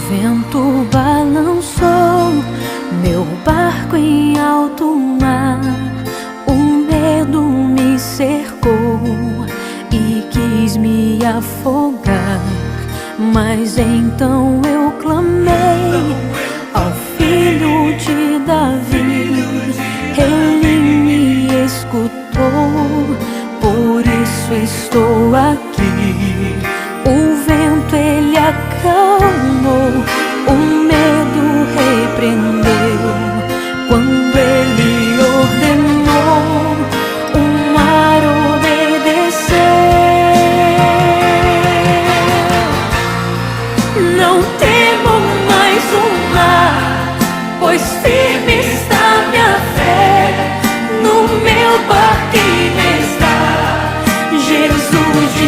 vento balançou meu barco em alto mar. O medo me cercou e quis me afogar. Mas então eu clamei ao Filho de Davi. Ele me escutou, por isso estou aqui. O vento ele acalmou, o medo repreendeu. Quando ele ordenou, o mar obedeceu. Não temo mais o mar, pois firme está minha fé. No meu barquinho está Jesus de